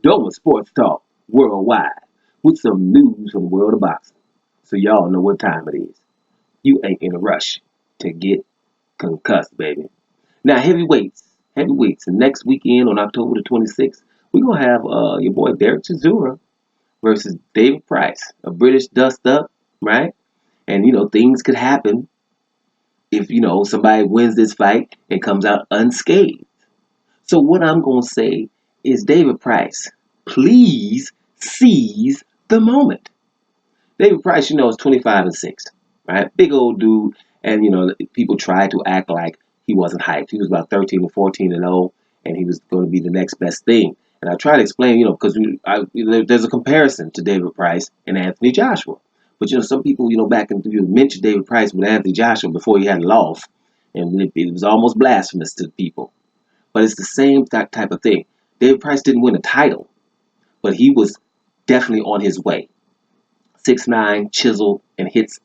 Doing sports talk worldwide with some news from the world of boxing. So y'all know what time it is. You ain't in a rush to get concussed, baby. Now heavyweights. And next weekend on October the 26th, we're gonna have your boy Derek Chisora versus David Price, a British dust up, right? And things could happen if somebody wins this fight and comes out unscathed. So what I'm gonna say is David Price, please seize the moment. David Price, is 25-6, right? Big old dude, and people tried to act like he wasn't hyped. He was about 13 or 14-0, and he was going to be the next best thing. And I try to explain, because there's a comparison to David Price and Anthony Joshua. But some people, back in mentioned David Price with Anthony Joshua before he had a loss, and it was almost blasphemous to people. But it's the same type of thing. David Price didn't win a title, but he was definitely on his way. 6'9", chiseled, and hits,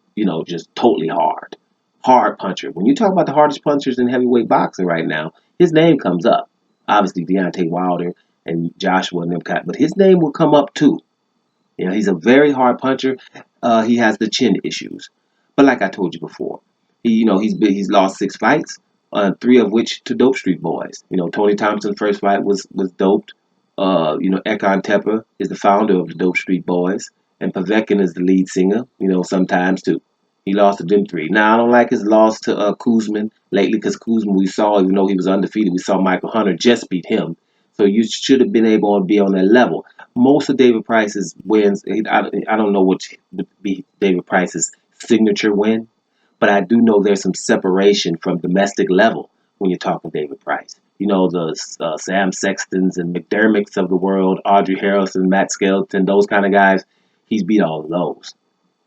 just totally hard. Hard puncher. When you talk about the hardest punchers in heavyweight boxing right now, his name comes up. Obviously, Deontay Wilder and Joshua and them kind, but his name will come up too. He's a very hard puncher. He has the chin issues, but like I told you before, he's lost 6 fights, 3 of which to Dope Street Boys. Tony Thompson's first fight was doped. Ekon Tepper is the founder of the Dope Street Boys, and Povetkin is the lead singer. Sometimes too. He lost to them 3. Now I don't like his loss to Kuzman lately because Kuzman we saw, even though he was undefeated, we saw Michael Hunter just beat him. So you should have been able to be on that level. Most of David Price's wins, I don't know what would be David Price's signature win, but I do know there's some separation from domestic level when you're talking David Price. The Sam Sextons and McDermotts of the world, Audrey Harrelson, Matt Skelton, those kind of guys, he's beat all of those,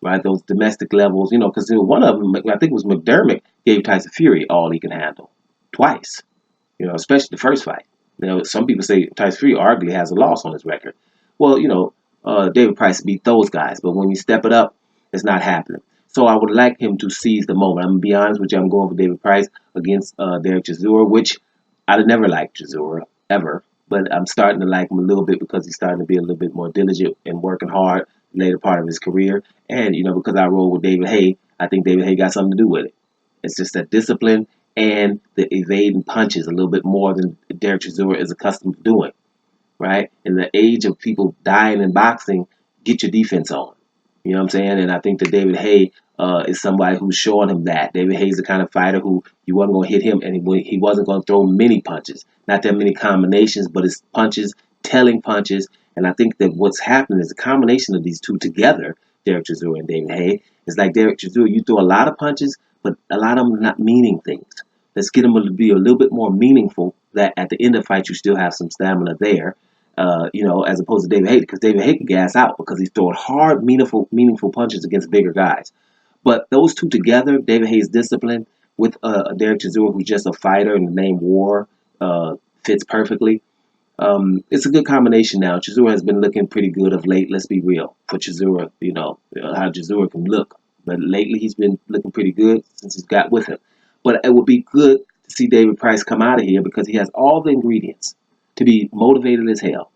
right? Those domestic levels, because one of them, I think it was McDermott, gave Tyson Fury all he can handle twice, especially the first fight. Some people say Tyson Fury arguably has a loss on his record. Well, David Price beat those guys, but when you step it up, it's not happening. So I would like him to seize the moment. I'm gonna be honest with you. I'm going for David Price against Derek Chisora, which I'd never liked Chisora ever, but I'm starting to like him a little bit because he's starting to be a little bit more diligent and working hard later part of his career. And because I roll with David Haye, I think David Haye got something to do with it. It's just that discipline and the evading punches a little bit more than Derek Chisora is accustomed to doing, right? In the age of people dying in boxing, get your defense on. You know what I'm saying? And I think that David Haye is somebody who's showing him that. David Haye's the kind of fighter who you wasn't going to hit him and he wasn't going to throw many punches. Not that many combinations, but it's punches, telling punches. And I think that what's happening is a combination of these two together, Derek Chisora and David Haye. It's like Derek Chisora, you throw a lot of punches, but a lot of them not meaning things. Let's get them to be a little bit more meaningful, that at the end of the fight you still have some stamina there. As opposed to David Haye, because David Haye can gas out because he's throwing hard, meaningful punches against bigger guys. But those two together, David Haye's discipline with Derek Chisora, who's just a fighter, and the name War fits perfectly. It's a good combination now. Chisora has been looking pretty good of late. Let's be real. For Chisora, how Chisora can look. But lately he's been looking pretty good since he's got with him. But it would be good to see David Price come out of here because he has all the ingredients to be motivated as hell.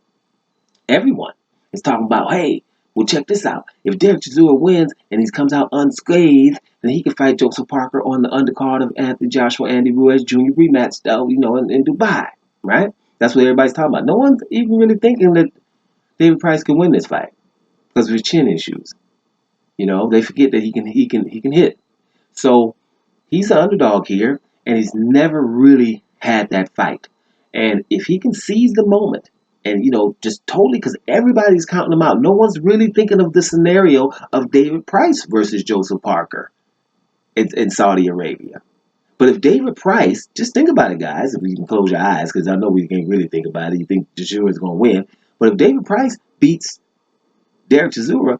Everyone is talking about, hey, well, check this out. If Derek Chisora wins and he comes out unscathed, then he can fight Joseph Parker on the undercard of Anthony Joshua, Andy Ruiz Jr. rematch, in Dubai, right? That's what everybody's talking about. No one's even really thinking that David Price can win this fight because of his chin issues. They forget that he can hit. So he's an underdog here, and he's never really had that fight. And if he can seize the moment and, just totally, because everybody's counting him out. No one's really thinking of the scenario of David Price versus Joseph Parker in Saudi Arabia. But if David Price, just think about it, guys, if you can close your eyes, because I know we can't really think about it. You think Chisora is going to win. But if David Price beats Derek Chisora,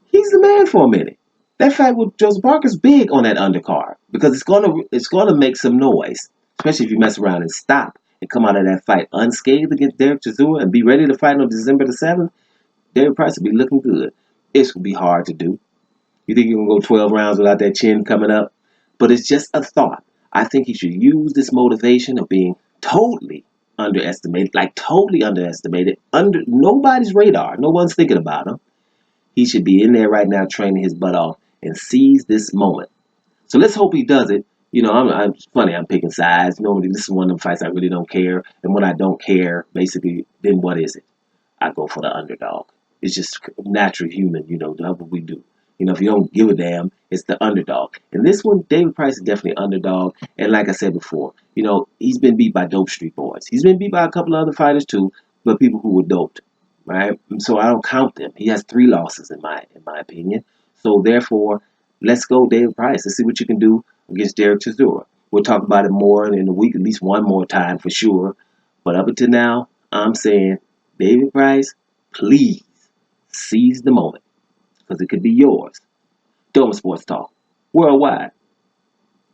he's the man for a minute. That fight with Joseph Parker's big on that undercard because it's gonna make some noise, especially if you mess around and stop and come out of that fight unscathed against Derek Chisora and be ready to fight on December the 7th. David Price will be looking good. It's gonna be hard to do. You think you're gonna go 12 rounds without that chin coming up? But it's just a thought. I think he should use this motivation of being totally underestimated, like totally underestimated, under nobody's radar. No one's thinking about him. He should be in there right now training his butt off and seize this moment. So let's hope he does it. It's funny, I'm picking sides. Normally, this is one of them fights I really don't care. And when I don't care, basically, then what is it? I go for the underdog. It's just natural human, that's what we do. If you don't give a damn, it's the underdog. And this one, David Price is definitely underdog. And like I said before, he's been beat by Dope Street Boys. He's been beat by a couple of other fighters too, but people who were doped, right? And so I don't count them. He has 3 losses in my opinion. So therefore, let's go, David Price. Let's see what you can do against Derek Chisora. We'll talk about it more in a week, at least one more time for sure. But up until now, I'm saying, David Price, please seize the moment because it could be yours. Dome Sports Talk worldwide.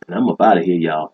And I'm up out of here, y'all.